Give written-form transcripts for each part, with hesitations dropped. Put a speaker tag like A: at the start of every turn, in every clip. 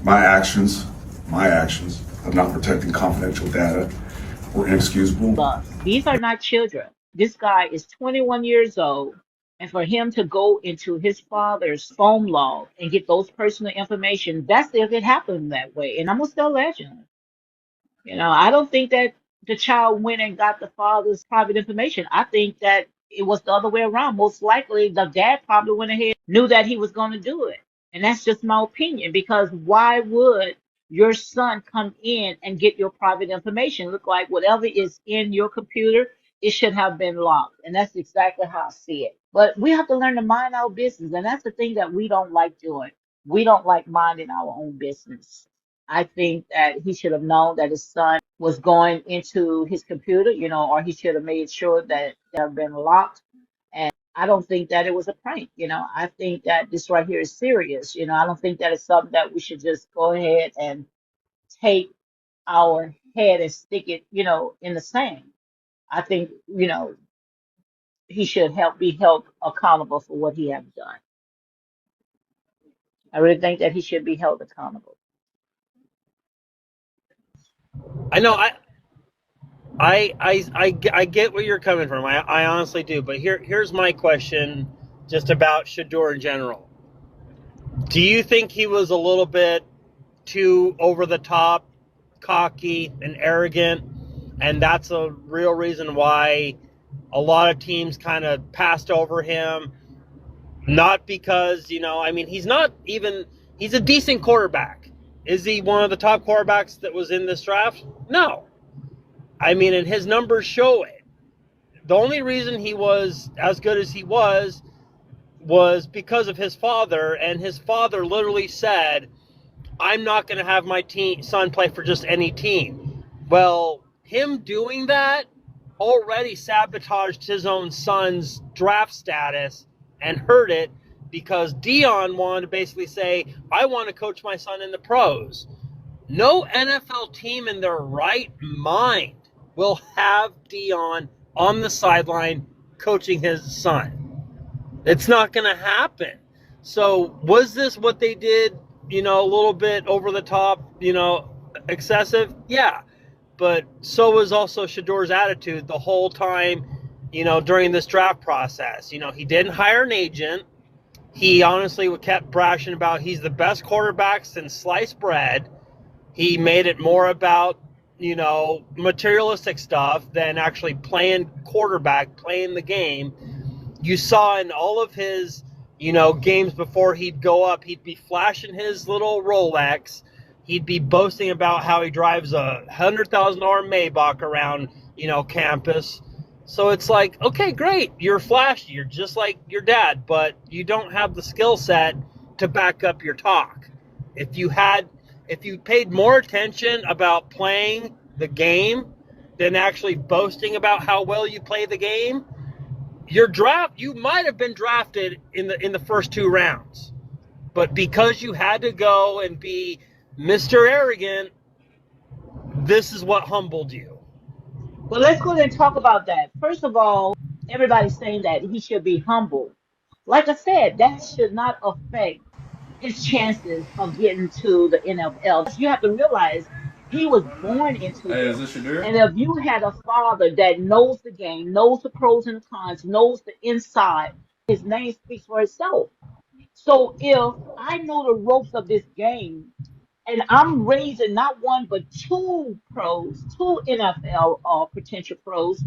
A: My actions of not protecting confidential data were inexcusable.
B: These are not children. This guy is 21 years old, and for him to go into his father's phone log and get those personal information, that's if it happened that way. And I'm gonna still legend. I don't think that the child went and got the father's private information. I think that it was the other way around. Most likely, the dad probably went ahead, knew that he was going to do it. And that's just my opinion, because why would your son come in and get your private information? Look like whatever is in your computer, it should have been locked. And that's exactly how I see it. But we have to learn to mind our business. And that's the thing that we don't like doing. We don't like minding our own business. I think that he should have known that his son was going into his computer, or he should have made sure that it had been locked. And I don't think that it was a prank. I think that this right here is serious. I don't think that it's something that we should just go ahead and take our head and stick it, in the sand. I think, he should be held accountable for what he has done. I really think that he should be held accountable.
C: I know. I get where you're coming from. I honestly do. But here's my question, just about Shedeur in general. Do you think he was a little bit too over the top, cocky, and arrogant, and that's a real reason why a lot of teams kind of passed over him? Not because, he's not even, he's a decent quarterback. Is he one of the top quarterbacks that was in this draft? No. And his numbers show it. The only reason he was as good as he was because of his father, and his father literally said, I'm not going to have my son play for just any team. Well, him doing that already sabotaged his own son's draft status and hurt it, because Dion wanted to basically say, I want to coach my son in the pros. No NFL team in their right mind will have Dion on the sideline coaching his son. It's not going to happen. So was this what they did, a little bit over the top, excessive? Yeah. But so was also Shedeur's attitude the whole time, during this draft process. He didn't hire an agent. He honestly kept brashing about he's the best quarterback since sliced bread. He made it more about, materialistic stuff than actually playing quarterback, playing the game. You saw in all of his, games before he'd go up, he'd be flashing his little Rolex. He'd be boasting about how he drives a $100,000 Maybach around, campus. So it's like, okay, great. You're flashy. You're just like your dad, but you don't have the skill set to back up your talk. If you paid more attention about playing the game than actually boasting about how well you play the game, you might have been drafted in the first 2 rounds. But because you had to go and be Mr. Arrogant, this is what humbled you.
B: Well, let's go ahead and talk about that. First of all, everybody's saying that he should be humble. Like I said, that should not affect his chances of getting to the NFL. You have to realize he was born into
D: Hey, is
B: this.
D: this Shedeur?
B: And if you had a father that knows the game, knows the pros and the cons, knows the inside, his name speaks for itself. So if I know the ropes of this game, and I'm raising not one but 2 pros, 2 NFL potential pros,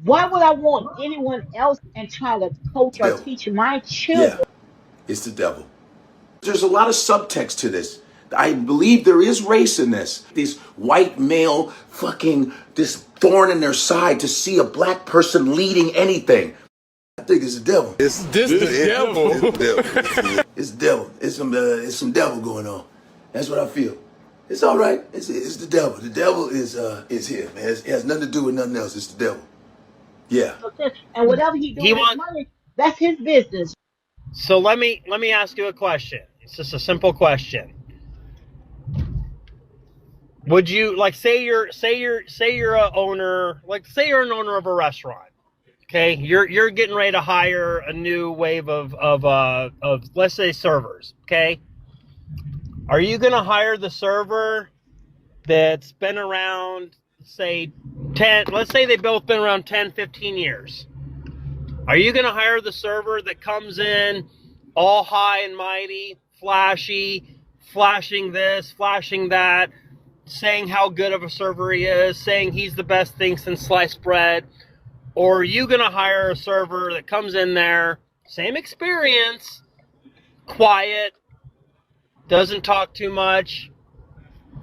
B: why would I want anyone else and try to coach or
E: Devil.
B: teach my
E: Yeah,
B: children?
E: it's the devil. There's a lot of subtext to this. I believe there is race in this. These white male fucking this thorn in their side to see a black person leading anything. I think it's the devil.
F: It's the devil.
E: It's the devil. It's some devil going on. That's what I feel. It's all right. It's the devil. The devil is here, man. It has nothing to do with nothing else. It's the devil. Yeah.
B: And whatever he doing with money, that's his business.
C: So let me ask you a question. It's just a simple question. Would you say you're a owner, say you're an owner of a restaurant, okay? You're getting ready to hire a new wave of let's say servers, okay? Are you going to hire the server that's been around, say, 10, let's say they've both been around 10, 15 years. Are you going to hire the server that comes in all high and mighty, flashy, flashing this, flashing that, saying how good of a server he is, saying he's the best thing since sliced bread? Or are you going to hire a server that comes in there, same experience, quiet, doesn't talk too much,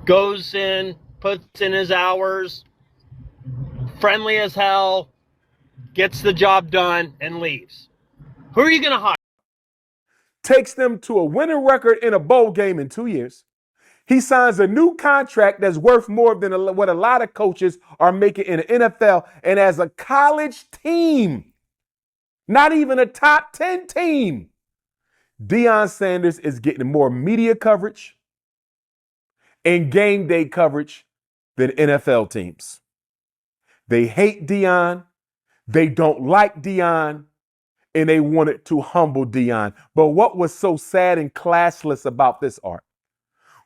C: goes in, puts in his hours, friendly as hell, gets the job done, and leaves? Who are you going to hire?
D: Takes them to a winning record in a bowl game in 2 years. He signs a new contract that's worth more than what a lot of coaches are making in the NFL. And as a college team, not even a top 10 team, Deion Sanders is getting more media coverage and game day coverage than NFL teams. They hate Deion. They don't like Deion. And they wanted to humble Deion. But what was so sad and classless about this, Art?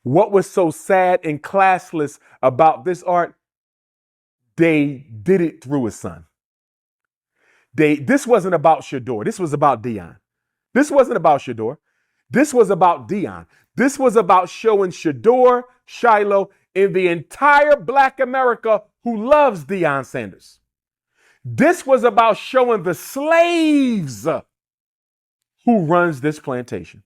D: What was so sad and classless about this, Art? They did it through his son. This wasn't about Shedeur. This was about Deion. This wasn't about Shedeur. This was about Deion. This was about showing Shedeur, Shiloh, and the entire Black America who loves Deion Sanders. This was about showing the slaves who runs this plantation.